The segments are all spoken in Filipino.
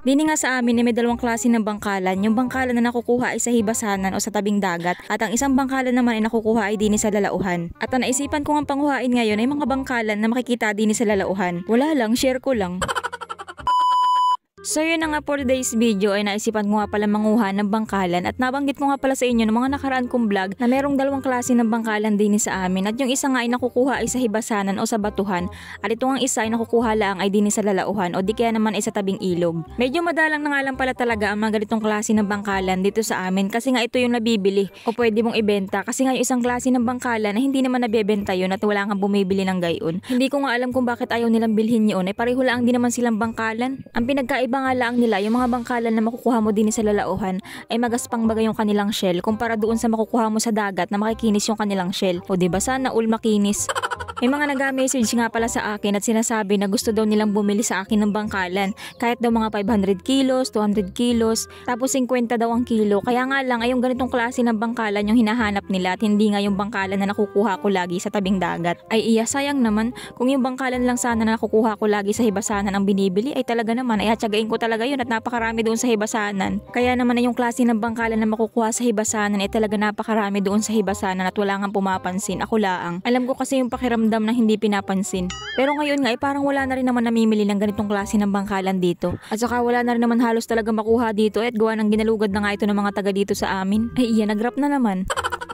Dini nga sa amin may dalawang klase ng bangkalan. Yung bangkalan na nakukuha ay sa hibasanan o sa tabing dagat at ang isang bangkalan naman ay nakukuha ay dini sa lalauhan. At ang naisipan ko ang panguhain ngayon ay mga bangkalan na makikita dini sa lalauhan. Wala lang, share ko lang. So yun na nga for today's video ay naisipan ko nga pala manguha ng bangkalan at nabanggit ko nga pala sa inyo ng mga nakaraan kong vlog na merong dalawang klase ng bangkalan din sa amin at yung isa nga ay nakukuha ay sa hibasanan o sa batuhan at ito ang isa ay nakukuha lang ay din sa lalauhan o di kaya naman ay sa tabing ilog. Medyo madalang na nga lang pala talaga ang mga ganitong klase ng bangkalan dito sa amin kasi nga ito yung nabibili o pwede mong ibenta kasi nga yung isang klase ng bangkalan na hindi naman nabebenta yun at wala nga bumibili ng gayon. Hindi ko nga alam kung bakit ayaw nilang bilhin yun ay pareho lang din naman silang bangkalan. Ang pinagkaiba nga lang nila yung mga bangkalan na makukuha mo din sa lalauhan ay magaspang bagay yung kanilang shell kumpara doon sa makukuha mo sa dagat na makikinis yung kanilang shell. O diba sana all makinis. May mga nag-message nga pala sa akin at sinasabi na gusto daw nilang bumili sa akin ng bangkalan. Kahit daw mga 500 kilos, 200 kilos, tapos 50 daw ang kilo. Kaya nga lang ay yung ganitong klase ng bangkalan yung hinahanap nila at hindi nga yung bangkalan na nakukuha ko lagi sa tabing dagat. Ay iya, sayang naman kung yung bangkalan lang sana na nakukuha ko lagi sa hibasanan ang binibili ay talaga naman ay hatsagain ko talaga yun at napakarami doon sa hibasanan. Kaya naman ay yung klase ng bangkalan na makukuha sa hibasanan ay talaga napakarami doon sa hibasanan at wala nga pumapansin. Ako laang. Alam ko kasi yung pakiramdam na hindi pinapansin. Pero ngayon nga ay parang wala na rin naman namimili ng ganitong klase ng bangkalan dito. At saka wala na rin naman halos talaga makuha dito at gawa ng ginalugad na nga ito ng mga taga dito sa amin. Ay iya, nagrap na naman.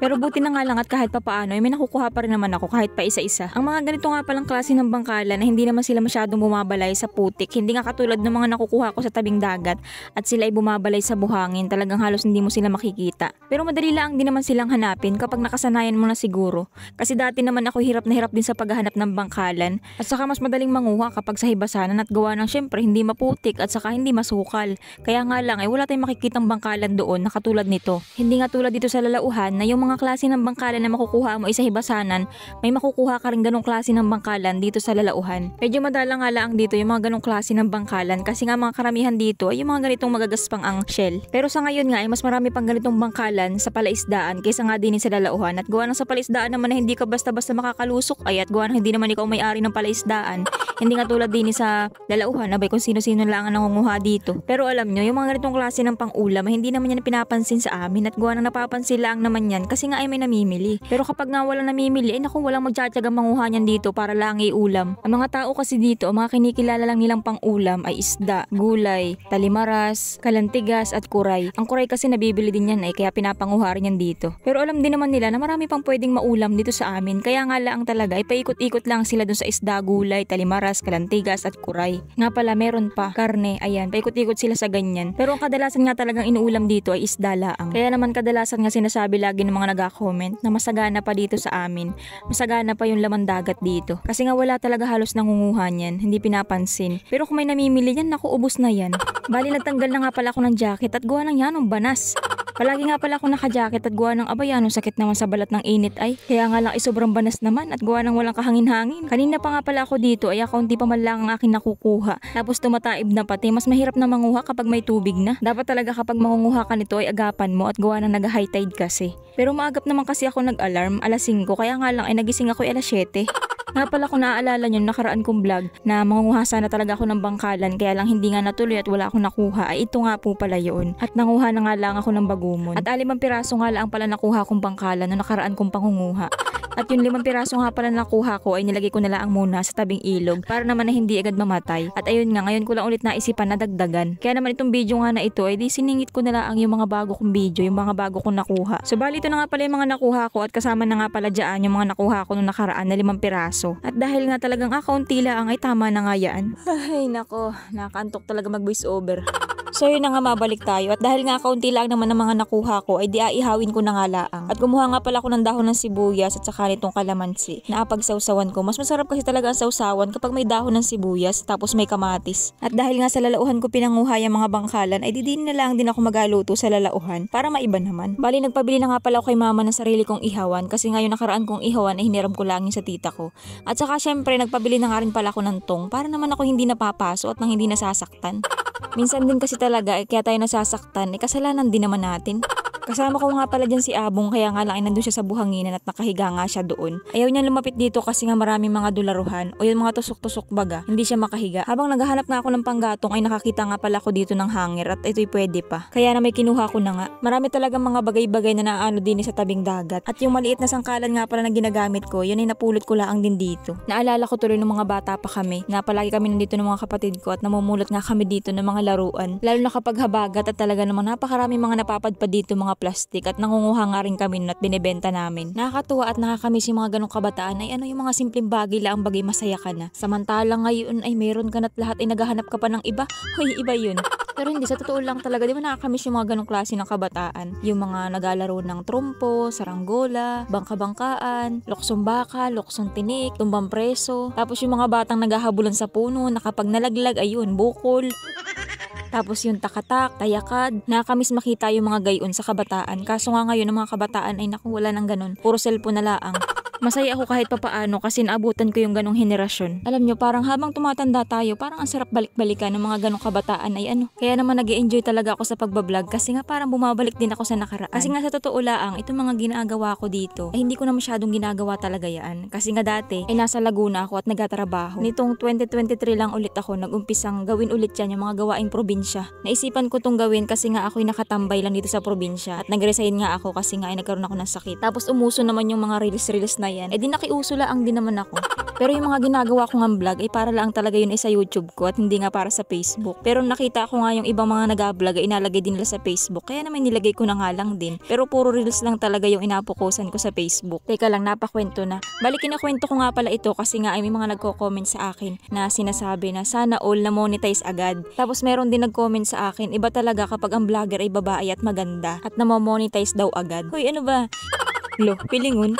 Pero buti na nga lang at kahit papaano ay may nakukuha pa rin naman ako kahit pa isa-isa. Ang mga ganito nga palang klase ng bangkalan na hindi naman sila masyadong bumabalay sa putik, hindi nga katulad ng mga nakukuha ko sa tabing dagat at sila ay bumabalay sa buhangin, talagang halos hindi mo sila makikita. Pero madali lang din naman silang hanapin kapag nakasanayan mo na siguro. Kasi dati naman ako hirap na hirap din sa paghahanap ng bangkalan at saka mas madaling manguha kapag sa hibasanan at gawa ng syempre hindi maputik at saka hindi masukal. Kaya nga lang ay wala tayong makikitang bangkalan doon na katulad nito. Hindi nga tulad dito sa lalauhan na yung mga klase ng bangkalan na makukuha mo isa hibasanan, may makukuha ka rin ganong klase ng bangkalan dito sa lalauhan. Medyo madalang nga lang dito yung mga ganong klase ng bangkalan kasi nga mga karamihan dito ay yung mga ganitong magagaspang ang shell. Pero sa ngayon nga ay mas marami pang ganitong bangkalan sa palaisdaan kaysa nga din sa lalauhan at gawa ng sa palaisdaan naman na hindi ka basta-basta makakalusok ay at gawa ng hindi naman ikaw may-ari ng palaisdaan. Hindi nga tulad din sa lalauhan abay kung sino-sino lang ang nangunguha dito. Pero alam nyo, yung mga ganitong klase ng pang-ulam ay hindi naman yan pinapansin sa amin at gawa ng napapansin lang naman yan kasi nga ay may namimili. Pero kapag nga walang namimili, ay naku, walang magtsatsagang manguha niyan dito para lang iulam. Ang mga tao kasi dito, ang mga kinikilala lang nilang pang-ulam ay isda, gulay, talimaras, kalantigas at kuray. Ang kuray kasi nabibili din yan ay kaya pinapanguha rin yan dito. Pero alam din naman nila na marami pang pwedeng maulam dito sa amin. Kaya nga lang talaga ay paikot-ikot lang sila dun sa isda, gulay, talimaras, kalantigas at kuray. Nga pala meron pa karne, ayan, paikot-ikot sila sa ganyan. Pero ang kadalasan nga talagang inuulam dito ay isda laang. Kaya naman kadalasan nga sinasabi lagi ng mga nag-comment na masagana pa dito sa amin. Masagana pa yung laman dagat dito. Kasi nga wala talaga halos nangunguha niyan, hindi pinapansin. Pero kung may namimili yan, naku, ubos na yan. Bali nagtanggal na nga pala ako ng jacket at gawa ng yanong banas. Palagi nga pala ako naka-jacket at gawa ng abayan, sakit naman sa balat ng init ay. Kaya nga lang ay sobrang banas naman at gawa ng walang kahangin-hangin. Kanina pa nga pala ako dito ay akaunti pa man lang ang aking nakukuha. Tapos tumataib na pati, mas mahirap na manguha kapag may tubig na. Dapat talaga kapag mangunguha ka nito ay agapan mo at gawa ng nag-high tide kasi. Pero maagap naman kasi ako nag-alarm, alas 5, kaya nga lang ay nagising ako alas 7. Nga pala kung naaalala nyo nakaraan kong vlog na mangunguha sana talaga ako ng bangkalan kaya lang hindi nga natuloy at wala akong nakuha ay ito nga po pala yun. At nanguha na nga lang ako ng bagumon. At 5 piraso nga lang pala nakuha kong bangkalan no nakaraan kong pangunguha. At yung 5 piraso nga pala nakuha ko ay nilagay ko na lang muna sa tabing ilog para naman na hindi agad mamatay. At ayun nga, ngayon ko lang ulit naisipan na dagdagan. Kaya naman itong video nga na ito ay di siningit ko na lang yung mga bago kong video, yung mga bago kong nakuha. So bali ito na nga pala yung mga nakuha ko at kasama na nga pala dyan yung mga nakuha ko nung nakaraan na 5 piraso. At dahil nga talagang akaunti lang ay tama na nga yan. Ay nako, nakaantok talaga mag voice over. So yun na nga, mabalik tayo. At dahil nga kaunti lang naman ng mga nakuha ko ay di aihawin ko na nga laang. At kumuha nga pala ako ng dahon ng sibuyas at saka nitong kalamansi na apagsawsawan ko. Mas masarap kasi talaga ang sawsawan kapag may dahon ng sibuyas tapos may kamatis. At dahil nga sa lalauhan ko pinanguha yung mga bangkalan ay di din na lang din ako magaluto sa lalauhan para maiba naman. Bali nagpabili na nga pala ako kay mama ng sarili kong ihawan kasi ngayon nakaraan kong ihawan ay hiniram ko lang sa tita ko. At saka syempre nagpabili na nga rin pala ako ng tong para naman ako hindi napapaso at nang hindi nasasaktan. Minsan din kasi talaga kaya tayo nasasaktan kasalanan din naman natin. Kasama ko nga pala dyan si Abong kaya nga lang ay nandun siya sa buhanginan at nakahiga nga siya doon. Ayaw niya lumapit dito kasi nga maraming mga dolaruhan o yung mga tusok-tusok baga. Hindi siya makahiga. Habang naghahanap nga ako ng panggatong ay nakakita nga pala ako dito ng hanger at ito'y pwede pa. Kaya na may kinuha ko na nga. Marami talagang mga bagay-bagay na naano din sa tabing dagat. At yung maliit na sangkalan nga pala na ginagamit ko, yun ay napulot ko lang din dito. Naalala ko tuloy ng mga bata pa kami na palagi kami nandito ng mga kapatid ko at namumulot nga kami dito ng mga laruan. Lalo na kapag habagat at talaga namang napakarami mga napapadpad dito mga plastic at nangunguha nga rin kami nun at binebenta namin. Nakakatuwa at nakakamiss yung mga ganong kabataan ay ano yung mga simpleng bagay lang bagay masaya ka na. Samantalang ngayon ay meron ka na't lahat ay naghahanap ka pa ng iba. Hoy, iba yun. Pero hindi, sa totoo lang talaga, di ba nakakamiss yung mga ganong klase ng kabataan? Yung mga naglalaro ng trompo, saranggola, bangka-bangkaan, luksong baka, luksong tinik, tumbang preso. Tapos yung mga batang naghahabulan sa puno na kapag nalaglag, ayun, bukol. Tapos yung takatak, tayakad, nakakamiss makita yung mga gayon sa kabataan. Kaso nga ngayon, ang mga kabataan ay naku, wala ng ganon. Puro cellphone na laang. Masaya ako kahit papaano kasi naabutan ko yung ganong henerasyon. Alam nyo, parang habang tumatanda tayo, parang ang sarap balik-balikan ng mga ganong kabataan ay ano. Kaya naman nag-e-enjoy talaga ako sa pagbablog kasi nga parang bumabalik din ako sa nakaraan. Kasi nga sa totoo laang, itong mga ginagawa ko dito, ay hindi ko na masyadong ginagawa talaga yan. Kasi nga dati, ay nasa Laguna ako at nagtatrabaho. Nitong 2023 lang ulit ako nag-umpisang gawin ulit yan yung mga gawaing probinsya. Naisipan ko tong gawin kasi nga ako'y nakatambay lang dito sa probinsya at nag-resign nga ako kasi nga ay nagkaroon ako ng sakit. Tapos umuso naman yung mga reels na yan. Eh di nakiuso lang din naman ako. Pero yung mga ginagawa ko ng vlog ay para lang talaga yun ay sa YouTube ko at hindi nga para sa Facebook. Pero nakita ko nga yung ibang mga nag-vlog ay inalagay din nila sa Facebook. Kaya naman nilagay ko na nga lang din. Pero puro reels lang talaga yung inapokusan ko sa Facebook. Teka lang, napakwento na. Balik kinakwento ko nga pala ito kasi nga ay may mga nagko-comment sa akin na sinasabi na sana all na monetize agad. Tapos meron din nag-comment sa akin, iba talaga kapag ang vlogger ay babae at maganda at namamonetize daw agad. Hoy, ano ba? Lo, pilingon.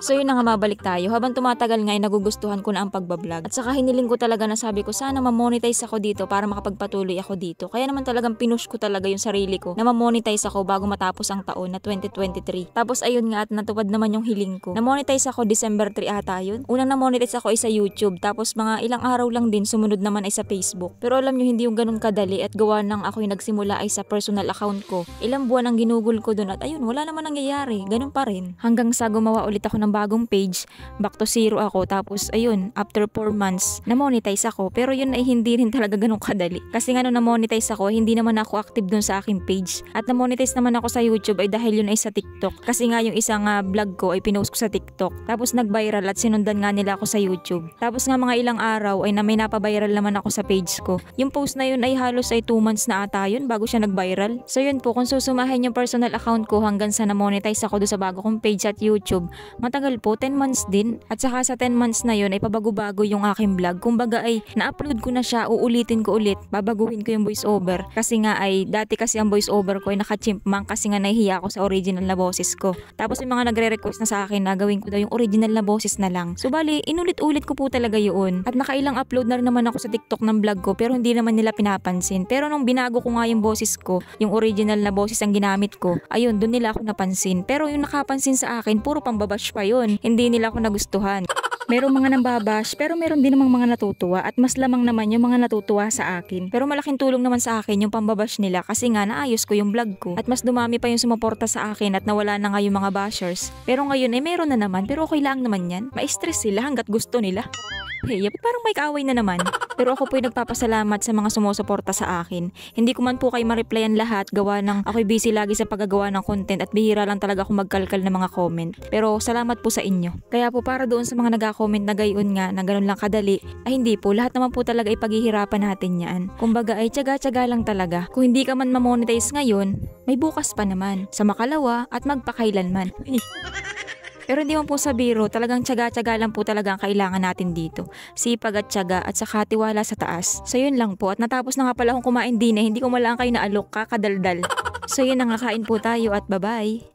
So yun na nga, mabalik tayo. Habang tumatagal nga ay nagugustuhan ko na ang pagbablog. At saka hiniling ko talaga na sabi ko sana ma-monetize ako dito para makapagpatuloy ako dito. Kaya naman talagang pinush ko talaga yung sarili ko na ma-monetize ako bago matapos ang taon na 2023. Tapos ayun nga at natupad naman yung hiling ko. Na-monetize ako December 3 ata yun. Unang na-monetize ako ay sa YouTube. Tapos mga ilang araw lang din sumunod naman ay sa Facebook. Pero alam nyo, hindi yung ganun kadali at gawa nang ako'y nagsimula ay sa personal account ko. Ilang buwan ang ginugol ko dun at ayun, wala naman nangyayari. Ganun pa rin. Hanggang sa gumawa ulit ako ng bagong page, back to zero ako, tapos ayun, after 4 months, na-monetize ako, pero yun ay hindi rin talaga ganun kadali. Kasi nga nung na-monetize ako, hindi naman ako active dun sa aking page. At na-monetize naman ako sa YouTube ay dahil yun ay sa TikTok. Kasi nga yung isang vlog ko ay pinost ko sa TikTok. Tapos nag-viral at sinundan nga nila ako sa YouTube. Tapos nga mga ilang araw ay may napaviral naman ako sa page ko. Yung post na yun ay halos ay 2 months na ata yun bago siya nag-viral. So yun po, kung susumahin yung personal account ko hanggang sa na-monetize ako doon sa bago kong page at YouTube, matagal po, 10 months din. At saka sa 10 months na yun ay pabago-bago yung aking vlog. Kumbaga ay na-upload ko na siya, uulitin ko ulit, babaguhin ko yung voice over. Kasi nga ay dati kasi ang voice over ko ay naka-chimpmunk kasi nga nahihiya ako sa original na boses ko. Tapos yung mga nagre-request na sa akin na gawin ko daw yung original na boses na lang. So bali, inulit-ulit ko po talaga yun. At nakailang upload na rin naman ako sa TikTok ng vlog ko pero hindi naman nila pinapansin. Pero nung binago ko nga yung boses ko, yung original na boses ang ginamit ko, ayun, doon nila ako napansin. Pero yung nakapansin sa akin, puro pambabash pa yun. Hindi nila ako nagustuhan. Merong mga nambabash pero meron din namang mga natutuwa at mas lamang naman yung mga natutuwa sa akin. Pero malaking tulong naman sa akin yung pambabash nila kasi nga naayos ko yung vlog ko at mas dumami pa yung sumuporta sa akin at nawala na nga yung mga bashers. Pero ngayon ay meron na naman pero okay lang naman yan. Ma-stress sila hanggat gusto nila. Hey, parang may kaaway na naman. Pero ako po'y nagpapasalamat sa mga sumusuporta sa akin. Hindi ko man po kayo ma-replyan lahat gawa ng ako'y busy lagi sa paggagawa ng content at bihira lang talaga ako magkalkal ng mga comment. Pero salamat po sa inyo. Kaya po para doon sa mga nag-comment na gayon nga na ganun lang kadali, ay hindi po, lahat naman po talaga ipaghihirapan natin yan. Kumbaga ay tiyaga-tiyaga lang talaga. Kung hindi ka man ma-monetize ngayon, may bukas pa naman. Sa makalawa at magpakailanman. Pero hindi mo po sa biro, talagang tiyaga-tiyaga lang po talaga ang kailangan natin dito. Sipag at tiyaga at saka tiwala sa taas. So yun lang po at natapos na nga pala akong kumain din hindi ko malang kayo naalok, kakadaldal. So yun, nangakain po tayo at bye-bye.